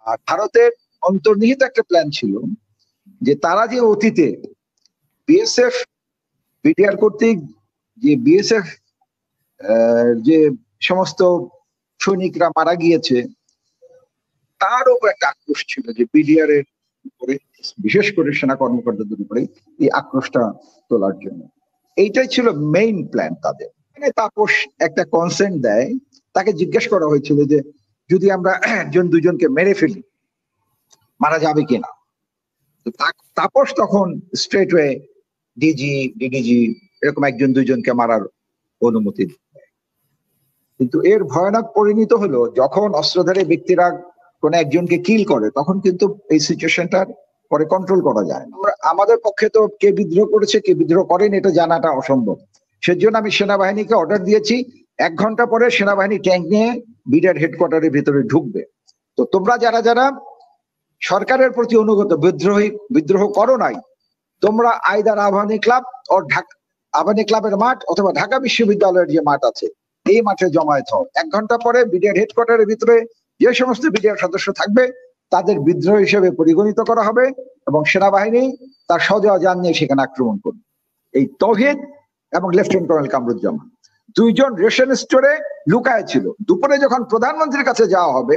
আর ভারতের অন্তর্নিহিত একটা প্ল্যান ছিল যে তারা যে অতীতে বিএসএফ বিডিআর কর্তৃক যে বিএসএফ যে সমস্ত সৈনিকরা মারা গিয়েছে তারও একটা আক্রোশ ছিল যে বিডিআর এর উপরে, বিশেষ করে সেনা কর্মকর্তাদের উপরে এই আক্রোশটা তোলার জন্য। এইটাই ছিল মেইন প্ল্যান তাদের। তাপস একটা কনসেন্ট দেয়, তাকে জিজ্ঞেস করা হয়েছিল যে যদি আমরা একজন দুজনকে মেরে ফেলি মারা যাবে কিনা। তাপস তখন স্ট্রেট ওয়ে ডিজি ডিডিজি এরকম একজন দুজনকে মারার অনুমতি দেয়। কিন্তু এর ভয়ানক পরিণত হলো যখন অস্ত্রধারী ব্যক্তিরা কোন একজনকে কিল করে, তখন কিন্তু এই সিচুয়েশনটার পরে কন্ট্রোল করা যায় না। আমাদের পক্ষে তো কে বিদ্রোহ করেছে কে বিদ্রোহ করেনি এটা জানাটা অসম্ভব। সেজন্য আমি সেনাবাহিনীকে অর্ডার দিয়েছি 1 ঘন্টা পরে সেনাবাহিনী ট্যাঙ্ক নিয়ে বিডিআর হেডকোয়ার্টারের ভিতরে ঢুকবে। তো তোমরা যারা যারা সরকারের প্রতি অনুগত বিদ্রোহ করো নাই, তোমরা আইদার আবাহনী ক্লাব ও আবাহনী ক্লাবের মাঠ অথবা ঢাকা বিশ্ববিদ্যালয়ের যে মাঠ আছে এই মাঠে জমায়েত হও। 1 ঘন্টা পরে বিডিআর হেডকোয়ার্টারের ভিতরে যে সমস্ত বিডিআর সদস্য থাকবে তাদের বিদ্রোহ হিসেবে পরিগণিত করা হবে এবং সেনাবাহিনী তার সজোয়া যান নিয়ে সেখানে আক্রমণ করবে। এই তৌহিদ এবং লেফটেন্যান্ট কর্নেল কামরুজ্জামান দুইজন রেশন স্টোরে লুকায় ছিল। দুপুরে যখন প্রধানমন্ত্রীর কাছে যাওয়া হবে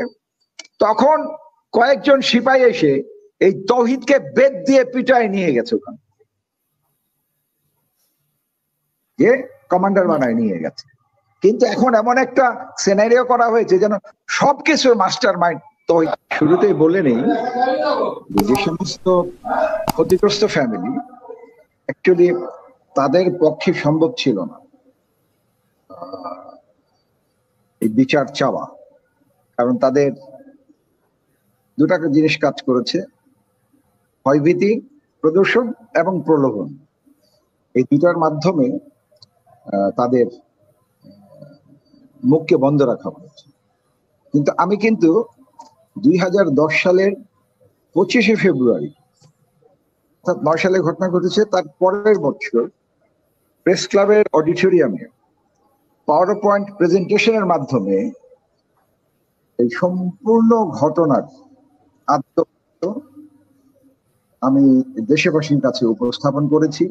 তখন কয়েকজন সিপাহী এসে এই তৌহিদকে বেত দিয়ে পিটায় নিয়ে গেছে, ওখানে যে কমান্ডার বানায় নিয়ে গেছে। কিন্তু এখন এমন একটা সিনারিও করা হয়েছে যেন সবকিছুর মাস্টার মাইন্ড তৌহিদ। শুরুতেই বলে নেই যে সমস্ত ক্ষতিগ্রস্ত ফ্যামিলি অ্যাকচুয়ালি তাদের পক্ষে সম্ভব ছিল না এই বিচার চাওয়া, কারণ তাদের দুটা জিনিস কাজ করেছে, ভয়ভীতি প্রদর্শন এবং প্রলোভন। এই দুটার মাধ্যমে তাদের মুখকে বন্ধ রাখা হয়েছে। কিন্তু আমি 2010 সালের 25শে ফেব্রুয়ারি, অর্থাৎ 9 সালে ঘটনা ঘটেছে, তার পরের বছর প্রেস ক্লাবের অডিটোরিয়ামে পাওয়ার পয়েন্ট প্রেজেন্টেশনের মাধ্যমে এই সম্পূর্ণ ঘটনার আত্মতথ্য আমি দেশবাসীর কাছে উপস্থাপন করেছি।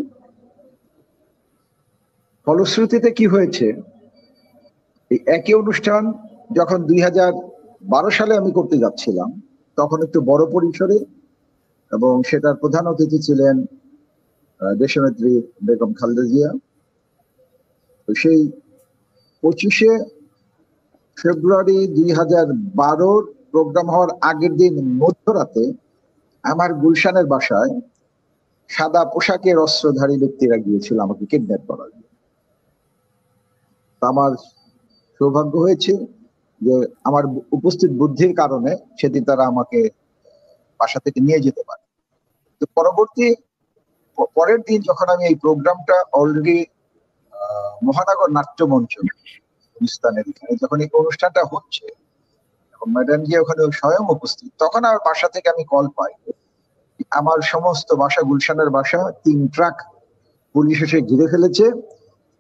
ফলশ্রুতিতে কি হয়েছে, এই একই অনুষ্ঠান যখন 2012 সালে আমি করতে যাচ্ছিলাম তখন একটু বড় পরিসরে, এবং সেটার প্রধান অতিথি ছিলেন দেশনেত্রী বেগম খালেদা জিয়া। তো সেই 25শে ফেব্রুয়ারি 2012 প্রোগ্রাম হওয়ার আগের দিন মধ্যরাতে আমার গুলশানের বাসায় সাদা পোশাকের অস্ত্রধারী ব্যক্তিরা গিয়েছিল আমাকে কিডন্যাপ করার জন্য। আমার সৌভাগ্য হয়েছে যে আমার উপস্থিত বুদ্ধির কারণে সেদিন তারা আমাকে বাসা থেকে নিয়ে যেতে পারে। তো পরের দিন যখন আমি এই প্রোগ্রামটা অলরেডি মহানগর নাট্যমঞ্চ গুলিস্তানের এখানে যখন এই অনুষ্ঠানটা হচ্ছে এবং ম্যাডাম জি ওখানে স্বয়ং উপস্থিত, তখন আমার বাসা থেকে আমি কল পাই আমার সমস্ত বাসা, গুলশানের বাসা 3 ট্রাক পুলিশ এসে ঘিরে ফেলেছে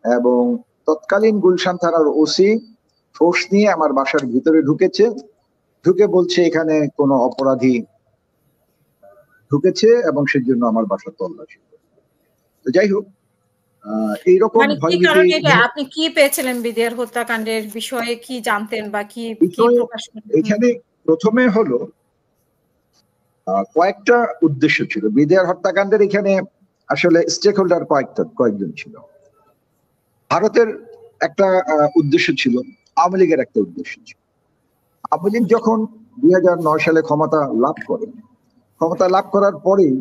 এবং তৎকালীন গুলশান থানার ওসি ফোর্স নিয়ে আমার বাসার ভিতরে ঢুকেছে, ঢুকে বলছে এখানে কোনো অপরাধী ঢুকেছে এবং সেজন্য আমার বাসা তল্লাশি। তো যাই হোক, এইরকম আপনি কি পেয়েছিলেন বিডিআর হত্যাকাণ্ডের বিষয়ে, কি জানতেন বা কি প্রকাশ? এখানে প্রথমে হলো কয়েকটা উদ্দেশ্য ছিল বিডিআর হত্যাকাণ্ডের। এখানে আসলে স্টেক হোল্ডার কয়েকজন ছিল। ভারতের একটা উদ্দেশ্য ছিল, আওয়ামী লীগের একটা উদ্দেশ্য ছিল। আওয়ামী লীগ যখন 2009 সালে ক্ষমতা লাভ করার পরেই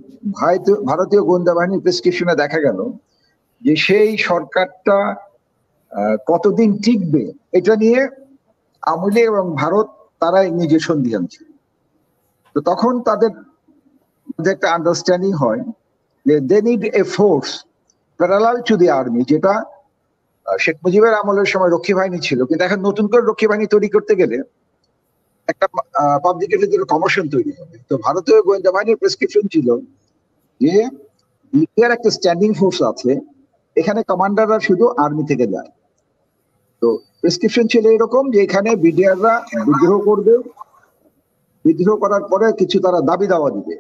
ভারতীয় গোয়েন্দা বাহিনীর প্রেসক্রিপশনে দেখা গেল যে সেই সরকারটা কতদিন টিকবে এটা নিয়ে আওয়ামী লীগ এবং ভারত তারাই নিজে সন্দিহান ছিল। তো তখন তাদের মধ্যে একটা আন্ডারস্ট্যান্ডিং হয় যে they need a force parallel to the army, যেটা শেখ মুজিবের আমলের সময় রক্ষী বাহিনী ছিল, কিন্তু এখন নতুন করে রক্ষী বাহিনী তৈরি করতে গেলে একটা পাবলিকের জন্য কমিশন তৈরি হবে। তো ভারতীয় গোয়েন্দা বাহিনীর প্রেসক্রিপশন ছিল যে বিডিআর একটা স্ট্যান্ডিং ফোর্স আছে, এখানে কমান্ডাররা শুধু আর্মি থেকে যায়। তো প্রেসক্রিপশন ছিল এরকম যে এখানে বিডিআররা বিদ্রোহ করবে, বিদ্রোহ করার পরে কিছু তারা দাবি দাওয়া দিবে,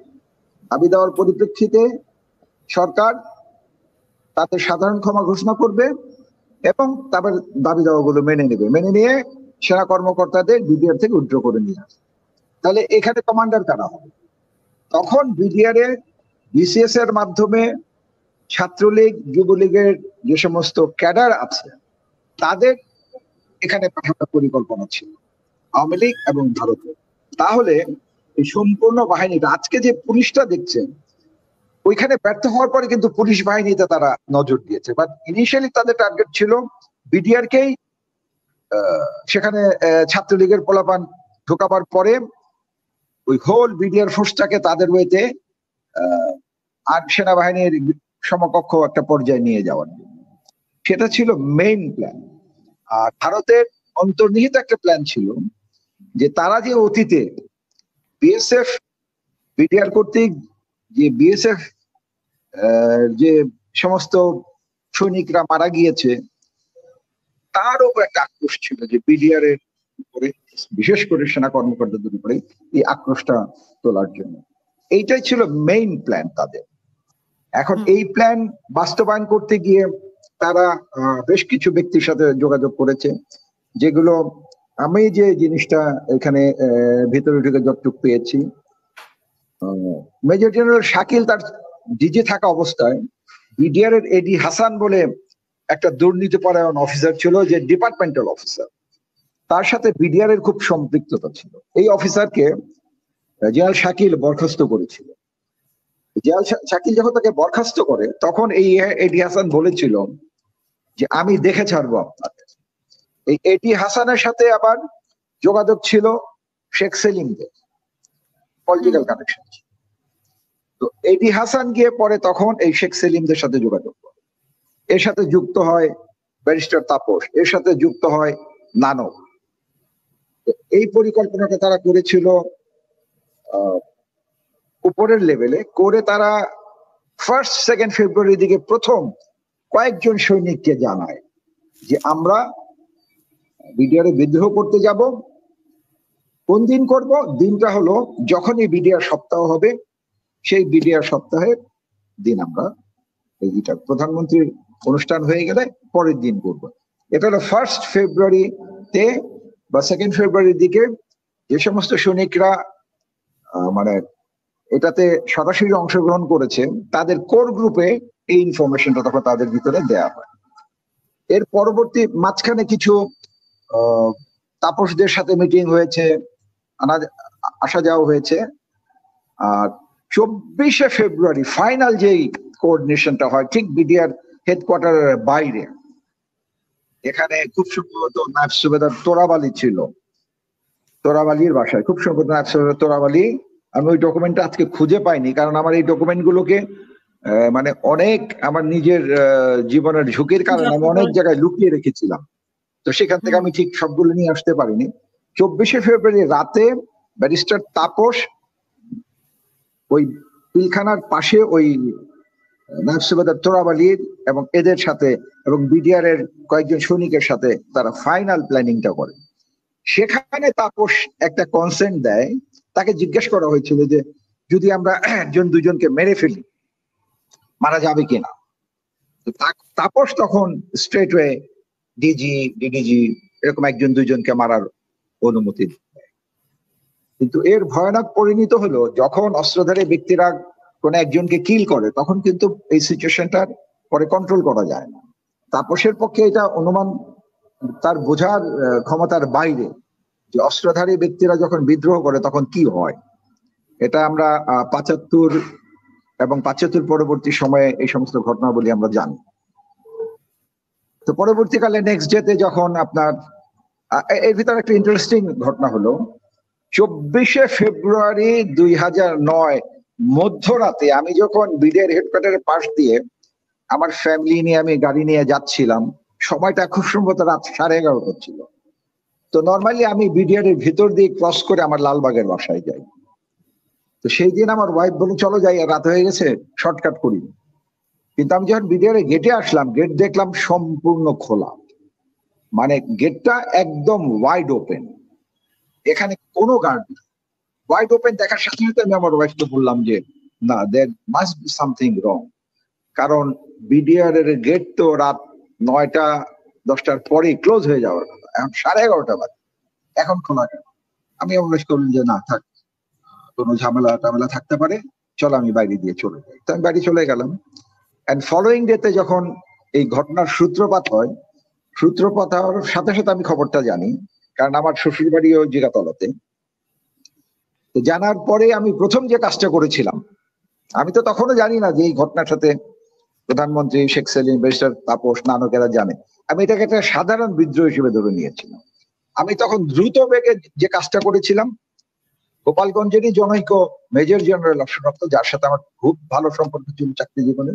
দাবি দেওয়ার পরিপ্রেক্ষিতে সরকার তাদের সাধারণ ক্ষমা ঘোষণা করবে এবং তাদের দাবি দাওয়াগুলো মেনে নেবে, মেনে নিয়ে সেনা কর্মকর্তাদের বিডিআর থেকে উইথড্র করে নিয়ে আসবে। তাহলে এখানে কমান্ডার কারা হবে? তখন বিডিআর এর বিসিএস এর মাধ্যমে ছাত্রলীগ যুবলীগের যে সমস্ত ক্যাডার আছে তাদের এখানে পাঠানোর পরিকল্পনা ছিল, আওয়ামী লীগ এবং ভারতের। তাহলে এই সম্পূর্ণ বাহিনীটা আজকে যে পুলিশটা দেখছেন ওইখানে ব্যর্থ হওয়ার পরে কিন্তু পুলিশ বাহিনীতে তারা নজর দিয়েছে, বাট ইনিশিয়ালি তাদের টার্গেট ছিল বিডিআর কেই সেখানে ছাত্রলীগের পোলাপান ঢোকাবার পরে ওই হোল বিডিআর ফোর্সটাকে তাদের ওয়েতে আর সেনাবাহিনীর সমকক্ষ একটা পর্যায়ে নিয়ে যাওয়ার জন্য। সেটা ছিল মেইন প্ল্যান। আর ভারতের অন্তর্নিহিত একটা প্ল্যান ছিল যে তারা যে অতীতে বিএসএফ বিডিআর কর্তৃক যে বিএসএফ যে সমস্ত সৈনিকরা মারা গিয়েছে তার উপর একটা আক্রোশ ছিল, যে বিডিআর এর উপরে বিশেষ করে সেনা কর্মকর্তাদের উপরে এই আক্রোশটা তোলার জন্য। এইটাই ছিল মেইন প্ল্যান তাদের। এখন এই প্ল্যান বাস্তবায়ন করতে গিয়ে তারা বেশ কিছু ব্যক্তির সাথে যোগাযোগ করেছে, যেগুলো আমি যে জিনিসটা এখানে ভিতরে ঢুকে যতটুকু পেয়েছি, মেজর জেনারেল শাকিল তার ডিজি থাকা অবস্থায় বিডিআর এর এডি হাসান বলে একটা দুর্নীতিপরায়ণ অফিসার ছিল, যে ডিপার্টমেন্টাল অফিসার, তার সাথে বিডিআর এর খুব সম্পৃক্ততা ছিল। এই অফিসারকে জেনারেল শাকিল বরখাস্ত করেছিল। জেনারেল শাকিল যখন তাকে বরখাস্ত করে তখন এই এডি হাসান বলেছিল যে আমি দেখে ছাড়বো আপনাকে। এই এডি হাসানের সাথে আবার যোগাযোগ ছিল শেখ সেলিমদের, পলিটিক্যাল কানেকশন। তো এডি হাসান গিয়ে পরে তখন এই শেখ সেলিমদের সাথে যোগাযোগ করে, এর সাথে যুক্ত হয় ব্যারিস্টার তাপস, এর সাথে যুক্ত হয় নানক। এই পরিকল্পনাটা তারা করেছিল উপরের লেভেলে করে। তারা 1-2 ফেব্রুয়ারির দিকে প্রথম কয়েকজন সৈনিককে জানায় যে আমরা বিডিআর এ বিদ্রোহ করতে যাব। কোন দিন করব? দিনটা হলো যখনই বিডিআর সপ্তাহ হবে, সেই বিডিআর সপ্তাহের দিন আমরা এইটা প্রধানমন্ত্রীর অনুষ্ঠান হয়ে গেলে পরের দিন করব। এটা হলো 1 ফেব্রুয়ারিতে বা 2 ফেব্রুয়ারির দিকে যে সমস্ত সৈনিকরা মানে এটাতে সরাসরি অংশগ্রহণ করেছে তাদের কোর গ্রুপে এই ইনফরমেশনটা তখন তাদের ভিতরে দেয়া হয়। এর পরবর্তী মাঝখানে কিছু তাপসদের সাথে মিটিং হয়েছে, আসা যাওয়া হয়েছে। আর 24 ফেব্রুয়ারি ফাইনাল যেই কোঅর্ডিনেশনটা হয় ঠিক বিডিআর হেডকোয়ার্টারের বাইরে, এখানে খুব সম্ভবত নায়েব সুবেদার তোরাবালি ছিল, তোরাবালির বাসায় খুব সম্ভবত নায়েব সুবেদার তোরাবালি। আমি ওই ডকুমেন্টটা আজকে খুঁজে পাইনি, কারণ আমার এই ডকুমেন্ট গুলোকে মানে অনেক আমার নিজের জীবনের ঝুঁকির কারণে আমি অনেক জায়গায় লুকিয়ে রেখেছিলাম, তো সেখান থেকে আমি ঠিক সবগুলো নিয়ে আসতে পারিনি। 24 ফেব্রুয়ারি রাতে ব্যারিস্টার তাপস ওই পিলখানার পাশে ওই নায়েব সুবেদার তোরাবালির এবং এদের সাথে এবং বিডিআর এর কয়েকজন সৈনিকের সাথে তারা ফাইনাল প্ল্যানিংটা করে। সেখানে তাপস একটা কনসেন্ট দেয়। তাকে জিজ্ঞেস করা হয়েছিল যে যদি আমরা একজন দুজনকে মেরে ফেলি মারা যাবে কিনা। তাপস তখন স্ট্রেট ওয়ে ডিজি ডিডিজি এরকম একজন দুজনকে মারার অনুমতি দেয়। কিন্তু এর ভয়ানক পরিণত হলো যখন অস্ত্রধারী ব্যক্তিরা কোন একজনকে কিল করে, তখন কিন্তু এই সিচুয়েশনটার পরে কন্ট্রোল করা যায় না। তাপসের পক্ষে এটা অনুমান তার বোঝার ক্ষমতার বাইরে যে অস্ত্রধারী ব্যক্তিরা যখন বিদ্রোহ করে তখন কি হয়। এটা আমরা 75 এবং 75 পরবর্তী সময়ে এই সমস্ত ঘটনাবলী আমরা জানি। তো পরবর্তীকালে নেক্সট ডেতে যখন আপনার এর ভিতরে একটা ইন্টারেস্টিং ঘটনা হলো 24 ফেব্রুয়ারি 2009 মধ্যরাতে আমি যখন বিডিআর হেডকোয়ার্টারের পাশ দিয়ে আমার ফ্যামিলি নিয়ে আমি গাড়ি নিয়ে যাচ্ছিলাম, সময়টা খুব সম্ভবত রাত 11:30 ছিল। তো নর্মালি আমি বিডিআর এর ভিতর দিয়ে ক্রস করে আমার লালবাগের বাসায় যাই। তো সেই দিন আমার ওয়াইফ বলে চলো যাই, রাত হয়ে গেছে শর্টকাট করি। কিন্তু আমি যখন বিডিআর এর গেটে আসলাম, গেট দেখলাম সম্পূর্ণ খোলা, মানে গেটটা একদম ওয়াইড ওপেন, এখানে কোনো গার্ড নেই। ওয়াইড ওপেন দেখার সাথে সাথে আমি আমার ওয়াইফকে বললাম যে না, there must be something wrong, কারণ বিডিআর এর গেট তো রাত 9টা-10টার পরে ক্লোজ হয়ে যাওয়ার কথা, এখন 11:30 বাজে, এখন খোলা কেন? আমি অনুরোধ করলাম যে না থাক, কোনো ঝামেলা থাকতে পারে, চলো আমি বাইরে দিয়ে চলে যাই। তো আমি বাইরে চলে গেলাম। এন্ড ফলোইং ডেতে যখন এই ঘটনার সূত্রপাত হয়, সূত্রপাত হওয়ার সাথে সাথে আমি খবরটা জানি, কারণ আমার শ্বশুর বাড়িও জিগাতলাতে। তো জানার পরে আমি প্রথম যে কাজটা করেছিলাম, আমি তো তখনও জানি না যে এই ঘটনার সাথে প্রধানমন্ত্রী শেখ সেলিম, ব্যারিস্টার তাপস, নানকেরা জানে। আমি এটাকে একটা সাধারণ বিদ্রোহ হিসেবে ধরে নিয়েছিলাম। আমি তখন দ্রুত বেগে যে কাজটা করেছিলাম, গোপালগঞ্জেরই জনৈক মেজর জেনারেল অশ্বরত্ন, যার সাথে আমার খুব ভালো সম্পর্ক ছিল চাকরি জীবনে,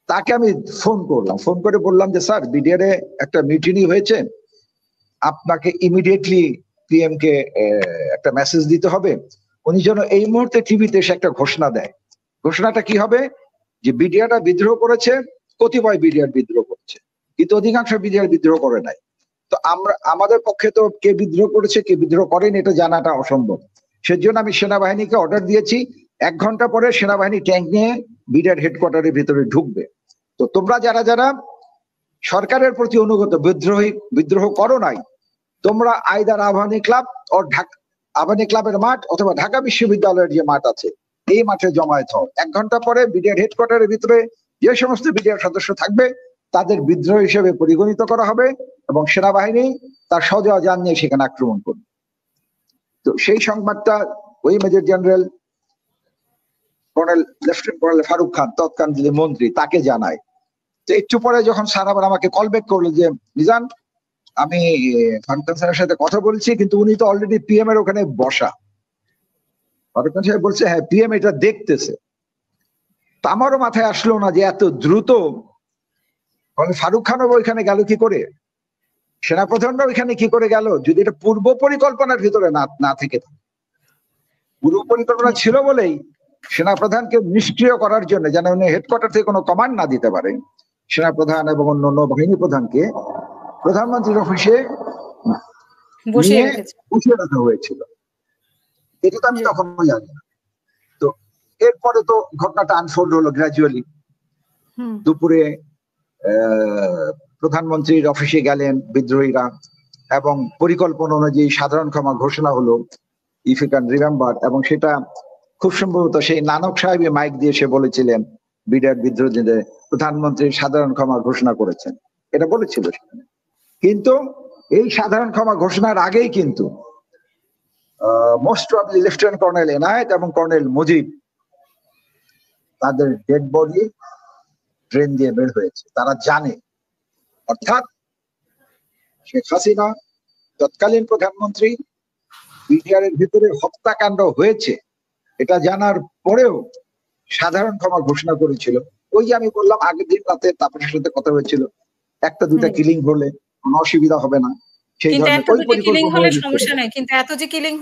তাকে আমি ফোন করলাম। ফোন করে বললাম যে স্যার, বিডিআর এ একটা মিটিনি হয়েছে, আপনাকে ইমিডিয়েটলি পিএম কে একটা মেসেজ দিতে হবে, উনি যেন এই মুহূর্তে টিভিতে এসে একটা ঘোষণা দেয়। ঘোষণাটা কি হবে? যে বিডিআর বিদ্রোহ করেছে, কতিপয় বিডিআর বিদ্রোহ করেছে, কিন্তু অধিকাংশ বিডিআর বিদ্রোহ করে নাই। তো আমাদের পক্ষে তো কে বিদ্রোহ করেছে কে বিদ্রোহ করেনি এটা জানাটা অসম্ভব। সেজন্য আমি সেনাবাহিনীকে অর্ডার দিয়েছি 1 ঘন্টা পরে সেনাবাহিনী ট্যাঙ্ক নিয়ে বিডিআর হেডকোয়ার্টারের ভিতরে ঢুকবে। তো তোমরা যারা যারা সরকারের প্রতি অনুগত বিদ্রোহ করো নাই, তোমরা আইদার আবাহনী ক্লাব ও আবাহনী ক্লাবের মাঠ অথবা ঢাকা বিশ্ববিদ্যালয়ের যে মাঠ আছে এই মাঠে জমায়েত হও। 1 ঘন্টা পরে বিডিআর হেডকোয়ার্টারের ভিতরে যে সমস্ত বিডিআর সদস্য থাকবে তাদের বিদ্রোহ হিসেবে পরিগণিত করা হবে এবং সেনাবাহিনী তার সজোয়া যান নিয়ে সেখানে আক্রমণ করবে। তো সেই সংবাদটা ওই major general lieutenant colonel Farooq Khan, তৎকালীন যিনি মন্ত্রী, তাকে জানায়। তো একটু পরে যখন স্যার আবার আমাকে কল ব্যাক করলো যে মিজান, আমি ফারুক খান স্যারের সাথে কথা বলছি, কিন্তু উনি তো অলরেডি পিএম এর ওখানে বসা। ফারুক খান সাহেব বলছে হ্যাঁ পিএম এটা দেখতেছে। তো আমারও মাথায় আসলো না যে এত দ্রুত ফারুক খানও ওইখানে গেল কি করে, সেনাপ্রধানরা ওইখানে কি করে গেল, যদি এটা পূর্ব পরিকল্পনার ভিতরে না থেকে থাকে। পূর্ব পরিকল্পনা ছিল বলেই সেনাপ্রধানকে নিষ্ক্রিয় করার জন্য, যেন উনি হেডকোয়ার্টার থেকে কোনো কমান্ড না দিতে পারে, সেনাপ্রধান এবং অন্যান্য বাহিনী প্রধানকে প্রধানমন্ত্রীর অফিসে বসিয়ে রাখা হয়েছিল। এটা তো আমি তখনও জানি না। তো এরপরে তো ঘটনাটা আনফোল্ড হলো গ্র্যাজুয়ালি। দুপুরে প্রধানমন্ত্রীর অফিসে গেলেন বিদ্রোহীরা এবং পরিকল্পনা অনুযায়ী সাধারণ ক্ষমা ঘোষণা হলো, ইফ ইউ ক্যান রিমেম্বার। এবং সেটা খুব সম্ভবত সেই নানক সাহেব মাইক দিয়ে সে বলেছিলেন বিডিআর বিদ্রোহীদের প্রধানমন্ত্রী সাধারণ ক্ষমা ঘোষণা করেছেন, এটা বলেছিল সেখানে। কিন্তু এই সাধারণ ক্ষমা ঘোষণার আগেই কিন্তু most probably lieutenant colonel Enayet এবং কর্নেল মুজিব তাদের ডেড বডি ট্রেন দিয়ে বের হয়েছে। তারা জানে, অর্থাৎ শেখ হাসিনা তৎকালীন প্রধানমন্ত্রী বিডিআর এর ভিতরে হত্যাকাণ্ড হয়েছে এটা জানার পরেও সাধারণ ক্ষমা ঘোষণা করেছিল। ওই যে আমি বললাম আগের দিন রাতে তাপসের সাথে কথা হয়েছিল, 1-2টা কিলিং হলে কোনো অসুবিধা হবে না, সেই ধরনের ওই পরিকল্পনা। সমস্যা নাই, কিন্তু এত যে কিলিং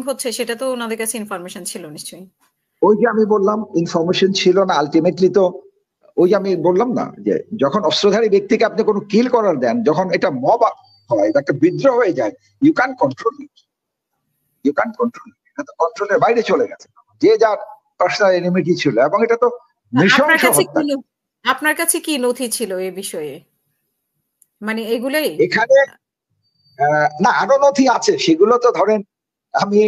হচ্ছে সেটা তো ওনাদের কাছে ইনফরমেশন ছিল নিশ্চয়ই। ওই যে আমি বললাম ইনফরমেশন ছিল না, আলটিমেটলি তো ওই যে আমি বললাম না যে যখন অস্ত্রধারী ব্যক্তিকে আপনি কোনো কিল করার দেন, যখন এটা মব হয়, একটা বিদ্রোহ হয়ে যায়, ইউ ক্যান কন্ট্রোল ইট, এটা তো কন্ট্রোলের বাইরে চলে গেছে, যে যার পার্সোনাল এনিমিটি ছিল। এবং এটা তো নৃশংস হত্যা। আপনার কাছে কি নথি ছিল এই বিষয়ে, মানে এগুলোই? এখানে না, আরো নথি আছে, সেগুলো তো ধরেন আমি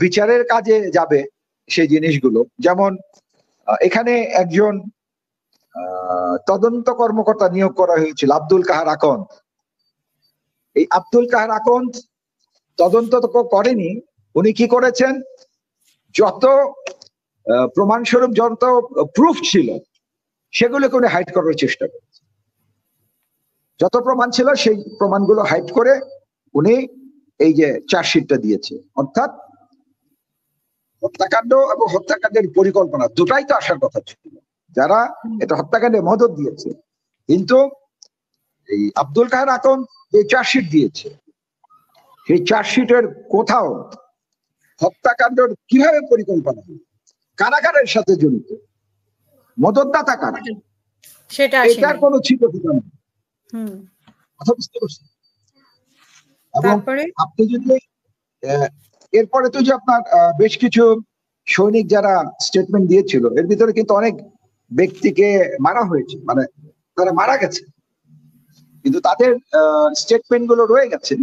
বিচারের কাজে যাবে সেই জিনিসগুলো। যেমন এখানে একজন তদন্ত কর্মকর্তা নিয়োগ করা হয়েছিল, আব্দুল কাহার আকন্দ। এই আব্দুল কাহার আকন্দ তদন্ত তো করেনি, উনি কি করেছেন, যত প্রমাণস্বরূপ যত প্রুফ ছিল সেগুলোকে উনি হাইড করার চেষ্টা করেছেন। যত প্রমাণ ছিল সেই প্রমাণগুলো হাইড করে উনি এই যে চার্জশিটটা দিয়েছে। অর্থাৎ হত্যাকাণ্ড এবং হত্যাকাণ্ডের পরিকল্পনা দুটাই তো আসার কথা ছিল, যারা এটা হত্যাকাণ্ডে মদত দিয়েছে। কিন্তু এই আব্দুল কাহার আকন্দ যে চার্জশিট দিয়েছে, সেই চার্জশিটের কোথাও হত্যাকাণ্ডের কিভাবে পরিকল্পনা, কারা কারা এর সাথে জড়িত, মদতদাতা কারা, এটার কোনো ছিল ঠিকানা। কথা বুঝতে পারছেন? এবং আপনি যদি এরপরে তো যে আপনার বেশ কিছু সৈনিক যারা স্টেটমেন্ট দিয়েছিল, এর ভিতরে কিন্তু অনেক ব্যক্তিকে মারা হয়েছে, মানে তারা মারা গেছে, কিন্তু তাদের স্টেটমেন্ট গুলো রয়ে গেছে।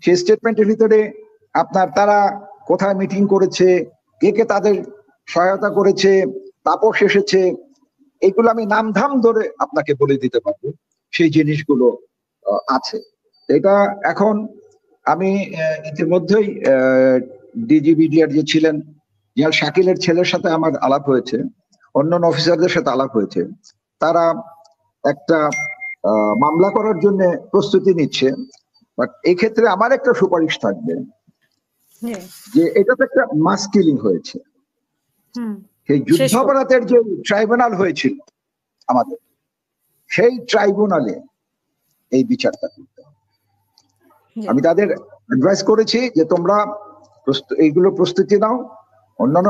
সেই স্টেটমেন্টের ভিতরে আপনার তারা কোথায় মিটিং করেছে, কে কে তাদের সহায়তা করেছে, তাপস এসেছে, এগুলো আমি নামধাম ধরে আপনাকে বলে দিতে পারবো। সেই জিনিসগুলো আছে। এটা এখন আমি ইতিমধ্যেই ডিজিবিডিআর যে ছিলেন জেনারেল শাকিলের ছেলের সাথে আমার আলাপ হয়েছে, অন্যান্য অফিসারদের সাথে আলাপ হয়েছে। তারা একটা মামলা করার জন্য প্রস্তুতি নিচ্ছে। বাট এই ক্ষেত্রে আমার একটা সুপারিশ থাকবে যে এটা তো একটা মাস কিলিং হয়েছে। সেই যুদ্ধাপরাধের যে ট্রাইব্যুনাল হয়েছিল আমাদের, সেই ট্রাইব্যুনালে এই বিচারটা করতে হবে। আমি তাদের অ্যাডভাইস করেছি যে তোমরা এইগুলো প্রস্তুতি নাও। অন্যান্য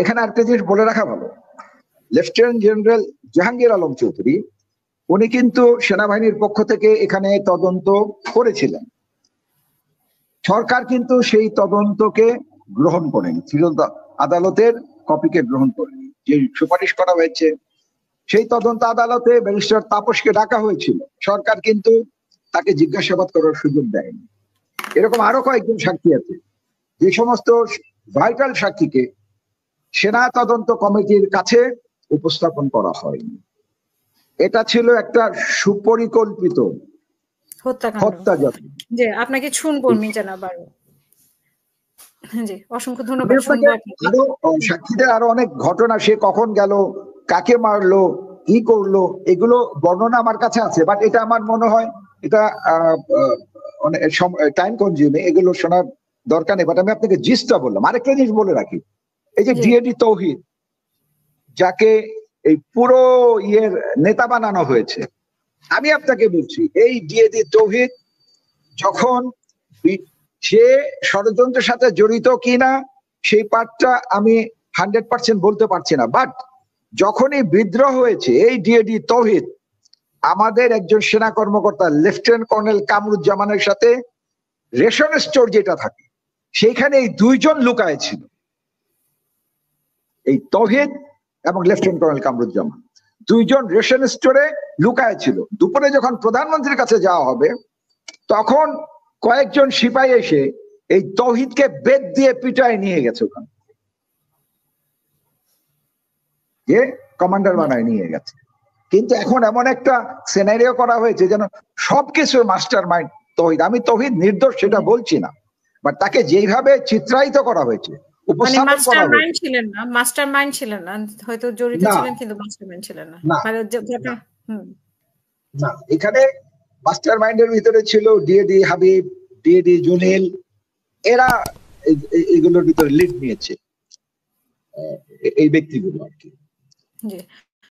এখানে আরেকটা জিনিস বলে রাখা ভালো, লেফটেন্যান্ট জেনারেল জাহাঙ্গীর আলম চৌধুরী উনি কিন্তু সেনাবাহিনীর পক্ষ থেকে এখানে তদন্ত করেছিলেন। সরকার কিন্তু সেই তদন্তকে গ্রহণ করেনি, আদালতের কপিকে গ্রহণ করেনি। যে সুপারিশ করা হয়েছে সেই তদন্ত আদালতে ব্যারিস্টার তাপসকে ডাকা হয়েছিল, সরকার কিন্তু তাকে জিজ্ঞাসাবাদ করার সুযোগ দেয়নি। এরকম আরো কয়েকজন সাক্ষী আছে, যে সমস্ত ভাইটাল সাক্ষীকে সেনা তদন্ত কমিটির কাছে উপস্থাপন করা হয়নি। এটা ছিল একটা সুপরিকল্পিত হত্যাযজ্ঞ। জি, আপনাকে শুনবো মিজান আবার। জি, অসংখ্য ধন্যবাদ। আরো সাক্ষীদের আরো অনেক ঘটনা, সে কখন গেল, কাকে মারলো, কি করলো, এগুলো বর্ণনা আমার কাছে আছে। বাট এটা আমার মনে হয় এটা অনেক টাইম কনজিউমিং, এগুলো শোনার দরকার নেই। বাট আমি আপনাকে জিসটা বললাম। আরেকটা জিনিস বলে রাখি, এই যে ডিএডি তৌহিদ, যাকে এই পুরো ইয়ের নেতা বানানো হয়েছে, আমি আপনাকে বলছি এই ডিএডি তৌহিদ যখন সে ষড়যন্ত্রের সাথে জড়িত কিনা সেই পার্টটা আমি 100% বলতে পারছি না। বাট যখনই বিদ্রোহ হয়েছে, এই ডিএডি তৌহিদ আমাদের একজন সেনা কর্মকর্তা লেফটেন্যান্ট কর্নেল কামরুজ্জামানের সাথে রেশন স্টোর যেটা থাকে সেইখানে এই দুইজন লুকায় ছিল, এই তৌহিদ এবং লেফটেন্যান্ট কর্নেল কামরুজ্জামান দুইজন রেশন স্টোরে লুকায় ছিল। দুপুরে যখন প্রধানমন্ত্রীর কাছে যাওয়া হবে তখন কয়েকজন সিপাহী এসে এই তৌহিদকে বেত দিয়ে পিটায় নিয়ে গেছে, ওখানে যে কমান্ডার বানায় নিয়ে গেছে। কিন্তু এখন এমন একটা সিনারিও করা হয়েছে যেন সবকিছুর মাস্টার মাইন্ড তৌহিদ। আমি তৌহিদ নির্দোষ সেটা বলছি না, বাট তাকে যেভাবে চিত্রায়িত করা হয়েছে, উপস্থাপন করা হয়েছে, মাস্টার মাইন্ড ছিলেন না, হয়তো জড়িত ছিলেন কিন্তু মাস্টার মাইন্ড ছিলেন না। না, এখানে মাস্টার মাইন্ডের ভিতরে ছিল ডিএডি হাবিব, ডিএডি জুনিল, এরা এগুলোর ভিতরে লিড নিয়েছে এই ব্যক্তিগুলো আর কি।